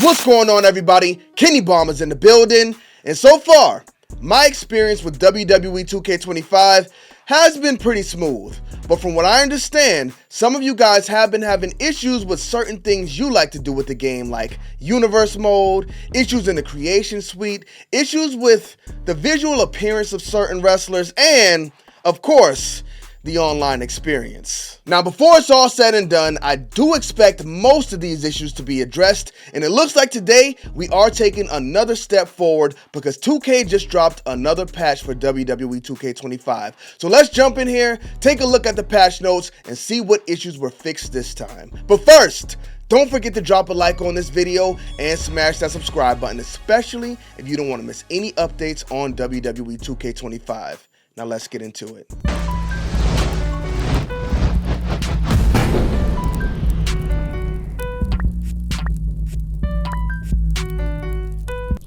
What's going on, everybody? Kennybombx in the building, and so far, my experience with WWE 2K25 has been pretty smooth. But from what I understand, some of you guys have been having issues with certain things you like to do with the game, like universe mode, issues in the creation suite, issues with the visual appearance of certain wrestlers, and, of course, the online experience. Now, before it's all said and done, I do expect most of these issues to be addressed, and it looks like today we are taking another step forward because 2K just dropped another patch for WWE 2K25. So let's jump in here, take a look at the patch notes, and see what issues were fixed this time. But first, don't forget to drop a like on this video and smash that subscribe button, especially if you don't want to miss any updates on WWE 2K25. Now let's get into it.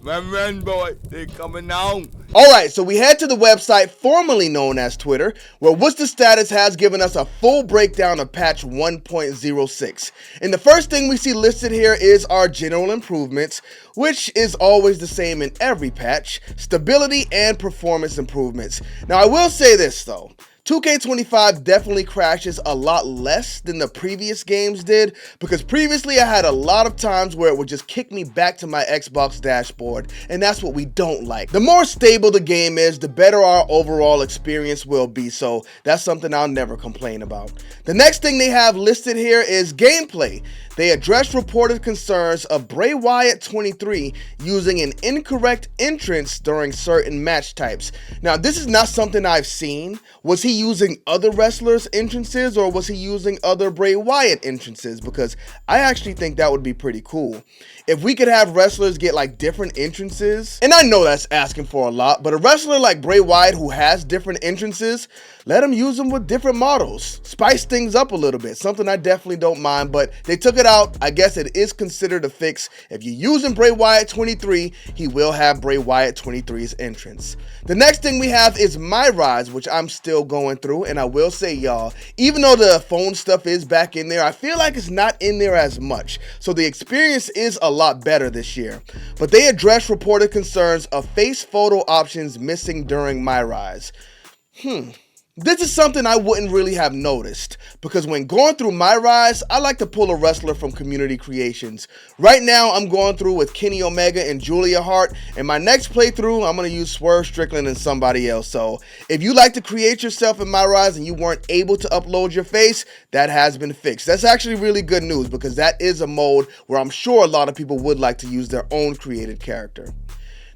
Run, boy, they coming on. Alright, so we head to the website formerly known as Twitter, where What's the Status has given us a full breakdown of patch 1.06. And the first thing we see listed here is our general improvements, which is always the same in every patch: stability and performance improvements. Now, I will say this though. 2K25 definitely crashes a lot less than the previous games did, because previously I had a lot of times where it would just kick me back to my Xbox dashboard, and that's what we don't like. The more stable the game is, the better our overall experience will be, so that's something I'll never complain about. The next thing they have listed here is gameplay. They addressed reported concerns of Bray Wyatt 23 using an incorrect entrance during certain match types. Now, this is not something I've seen. Was he using other wrestlers' entrances, or was he using other Bray Wyatt entrances? Because I actually think that would be pretty cool. If we could have wrestlers get like different entrances, and I know that's asking for a lot, but a wrestler like Bray Wyatt who has different entrances, let him use them with different models. Spice things up a little bit, something I definitely don't mind, but they took it out. I guess it is considered a fix. If you're using Bray Wyatt 23, he will have Bray Wyatt 23's entrance. The next thing we have is MyRise, which I'm still going through, and I will say, y'all, even though the phone stuff is back in there, I feel like it's not in there as much. So the experience is a lot better this year. But they addressed reported concerns of face photo options missing during MyRise. This is something I wouldn't really have noticed, because when going through MyRise, I like to pull a wrestler from community creations. Right now, I'm going through with Kenny Omega and Julia Hart, and my next playthrough, I'm going to use Swerve Strickland and somebody else. So if you like to create yourself in MyRise and you weren't able to upload your face, that has been fixed. That's actually really good news, because that is a mode where I'm sure a lot of people would like to use their own created character.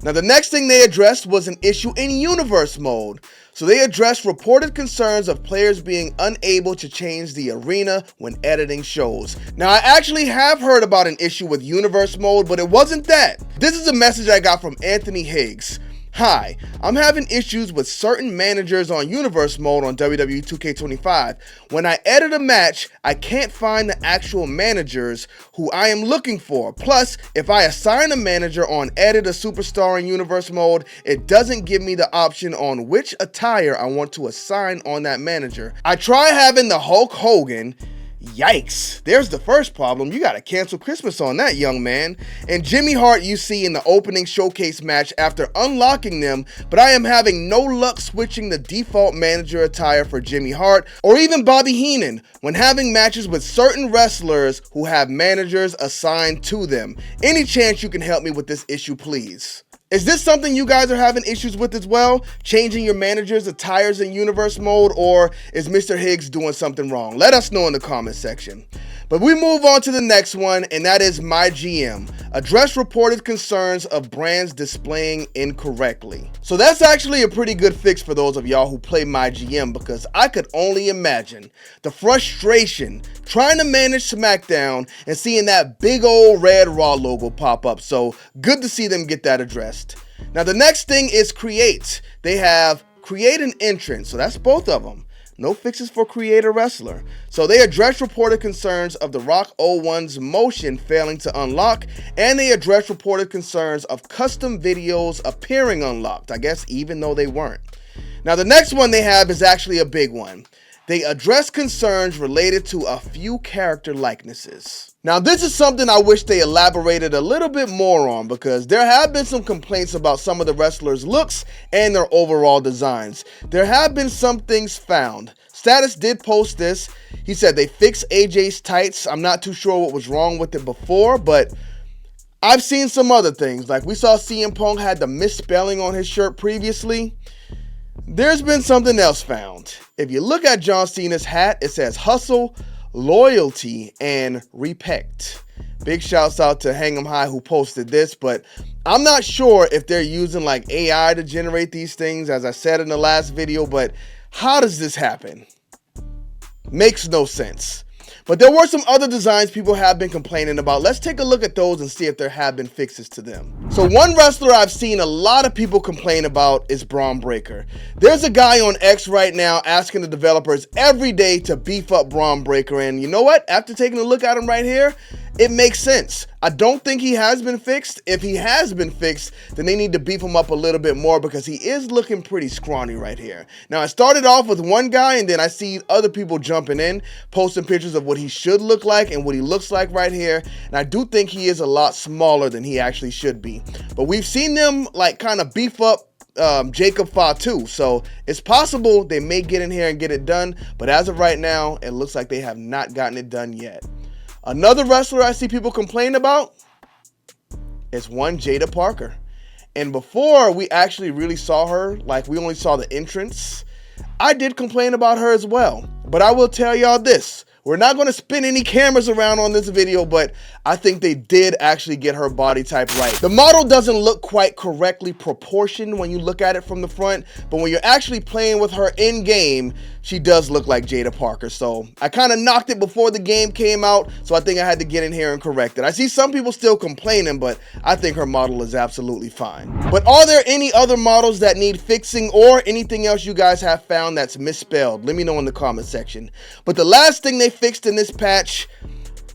Now, the next thing they addressed was an issue in universe mode. So they addressed reported concerns of players being unable to change the arena when editing shows. Now, I actually have heard about an issue with universe mode, but it wasn't that. This is a message I got from Anthony Higgs. Hi, I'm having issues with certain managers on universe mode on WWE 2K25. When I edit a match, I can't find the actual managers who I am looking for. Plus, if I assign a manager on edit a superstar in universe mode, it doesn't give me the option on which attire I want to assign on that manager. I try having the Hulk Hogan. Yikes, there's the first problem. You gotta cancel Christmas on that, young man. And Jimmy Hart you see in the opening showcase match after unlocking them, but I am having no luck switching the default manager attire for Jimmy Hart, or even Bobby Heenan, when having matches with certain wrestlers who have managers assigned to them. Any chance you can help me with this issue, please? Is this something you guys are having issues with as well? Changing your manager's attires in universe mode, or is Mr. Higgs doing something wrong? Let us know in the comment section. But we move on to the next one, and that is MyGM. Address reported concerns of brands displaying incorrectly. So that's actually a pretty good fix for those of y'all who play MyGM, because I could only imagine the frustration trying to manage SmackDown and seeing that big old red Raw logo pop up. So good to see them get that addressed. Now the next thing is create. They have create an entrance, so that's both of them. No fixes for create a wrestler. So they address reported concerns of the Rock 01's motion failing to unlock, and they address reported concerns of custom videos appearing unlocked, I guess even though they weren't. Now the next one they have is actually a big one. they address concerns related to a few character likenesses. Now, this is something I wish they elaborated a little bit more on, because there have been some complaints about some of the wrestlers' looks and their overall designs. There have been some things found. Status did post this. He said they fixed AJ's tights. I'm not too sure what was wrong with it before, but I've seen some other things. Like we saw CM Punk had the misspelling on his shirt previously. There's been something else found. If you look at John Cena's hat, it says hustle, loyalty, and respect. Big shouts out to Hang 'em High who posted this, but I'm not sure if they're using like AI to generate these things, as I said in the last video, but how does this happen? Makes no sense. But there were some other designs people have been complaining about. Let's take a look at those and see if there have been fixes to them. So one wrestler I've seen a lot of people complain about is Braun Breaker. There's a guy on X right now asking the developers every day to beef up Braun Breaker, and you know what? After taking a look at him right here, it makes sense. I don't think he has been fixed. If he has been fixed, then they need to beef him up a little bit more, because he is looking pretty scrawny right here. Now, I started off with one guy, and then I see other people jumping in, posting pictures of what he should look like and what he looks like right here. And I do think he is a lot smaller than he actually should be. But we've seen them like kind of beef up Jacob Fatu, so it's possible they may get in here and get it done. But as of right now, it looks like they have not gotten it done yet. Another wrestler I see people complain about is one Jada Parker. And before we actually really saw her, like we only saw the entrance, I did complain about her as well. But I will tell y'all this. We're not going to spin any cameras around on this video, but I think they did actually get her body type right. The model doesn't look quite correctly proportioned when you look at it from the front, but when you're actually playing with her in game, she does look like Jada Parker. So I kind of knocked it before the game came out, so I think I had to get in here and correct it. I see some people still complaining, but I think her model is absolutely fine. But are there any other models that need fixing, or anything else you guys have found that's misspelled? Let me know in the comment section. But the last thing they fixed in this patch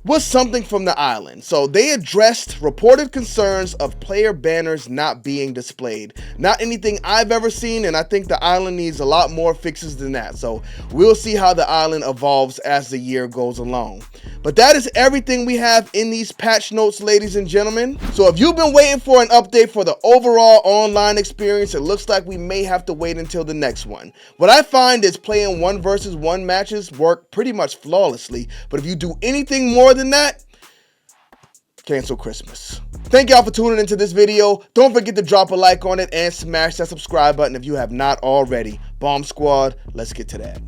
was something from the island. So they addressed reported concerns of player banners not being displayed. Not anything I've ever seen, and I think the island needs a lot more fixes than that. So we'll see how the island evolves as the year goes along. But that is everything we have in these patch notes, ladies and gentlemen. So if you've been waiting for an update for the overall online experience, it looks like we may have to wait until the next one. What I find is playing 1 versus 1 matches work pretty much flawlessly. But if you do anything more than that, cancel Christmas. Thank y'all for tuning into this video. Don't forget to drop a like on it and smash that subscribe button if you have not already. Bomb Squad, let's get to that.